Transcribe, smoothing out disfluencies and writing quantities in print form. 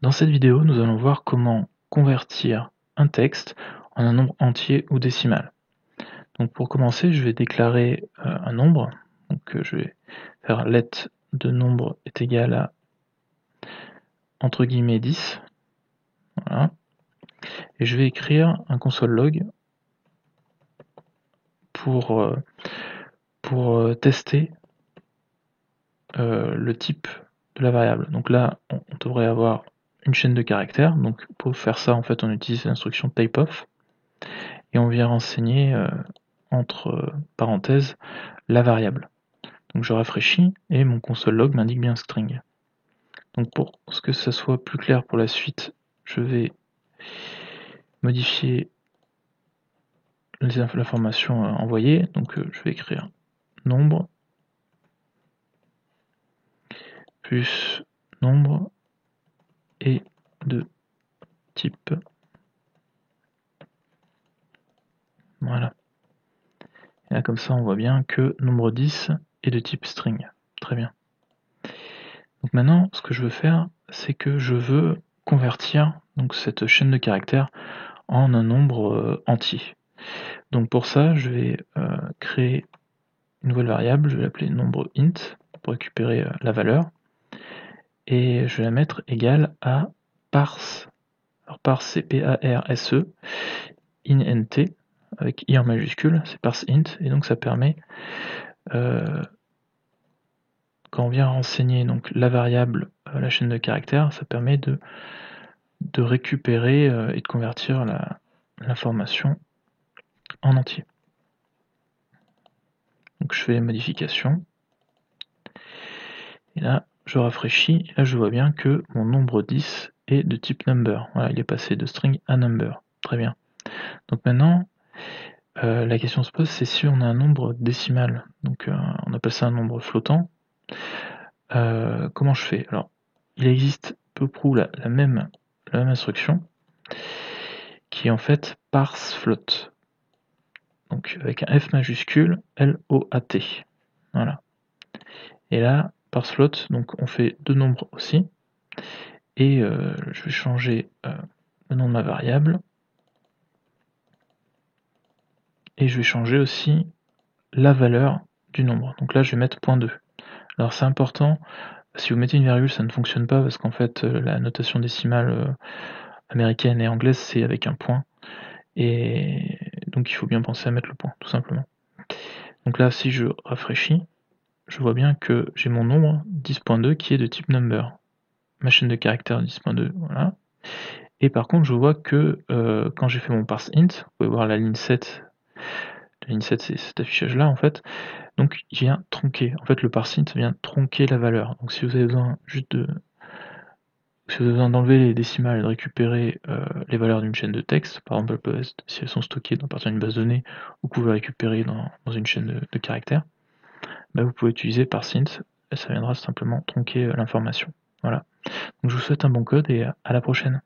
Dans cette vidéo, nous allons voir comment convertir un texte en un nombre entier ou décimal. Donc pour commencer, je vais déclarer un nombre. Donc je vais faire let de nombre est égal à entre guillemets 10. Voilà. Et je vais écrire un console log pour tester le type de la variable. Donc là, on devrait avoir une chaîne de caractères. Donc pour faire ça, en fait, on utilise l'instruction typeof et on vient renseigner entre parenthèses la variable. Donc je rafraîchis et mon console log m'indique bien string. Donc pour que ça soit plus clair pour la suite, je vais modifier l'information envoyée. Donc je vais écrire nombre plus nombre et de type. Voilà. Et là comme ça on voit bien que nombre 10 est de type string. Très bien. Donc maintenant ce que je veux faire, c'est que je veux convertir donc cette chaîne de caractères en un nombre entier. Donc pour ça, je vais créer une nouvelle variable, je vais l'appeler nombre int pour récupérer la valeur, et je vais la mettre égale à parse. Alors parse c'est P-A-R-S-E, int avec i en majuscule, c'est parse int, et donc ça permet, quand on vient renseigner donc la variable, la chaîne de caractères, ça permet de récupérer et de convertir l'information en entier. Donc je fais les modifications, et là je rafraîchis, et là je vois bien que mon nombre 10 est de type number. Voilà, il est passé de string à number. Très bien. Donc maintenant, la question se pose, c'est si on a un nombre décimal. Donc on appelle ça un nombre flottant. Comment je fais? Alors, il existe peu prou la même instruction, qui est en fait parse float. Donc avec un F majuscule, L-O-A-T. Voilà. Et là, parse float, donc on fait deux nombres aussi. Et je vais changer le nom de ma variable. Et je vais changer aussi la valeur du nombre. Donc là, je vais mettre .2. Alors c'est important, si vous mettez une virgule, ça ne fonctionne pas parce qu'en fait, la notation décimale américaine et anglaise, c'est avec un point. Et donc il faut bien penser à mettre le point, tout simplement. Donc là, si je rafraîchis, je vois bien que j'ai mon nombre 10.2 qui est de type number. Ma chaîne de caractères 10.2, voilà. Et par contre, je vois que quand j'ai fait mon parse int, vous pouvez voir la ligne 7. La ligne 7, c'est cet affichage-là, en fait. Donc, il vient tronquer. En fait, le parse int vient tronquer la valeur. Donc, si vous avez besoin juste de... Si vous avez besoin d'enlever les décimales et de récupérer les valeurs d'une chaîne de texte, par exemple, si elles sont stockées à partir d'une base de données, ou que vous pouvez récupérer dans une chaîne de caractères, bah, vous pouvez utiliser parse int, et ça viendra simplement tronquer l'information. Voilà. Donc, je vous souhaite un bon code et à la prochaine.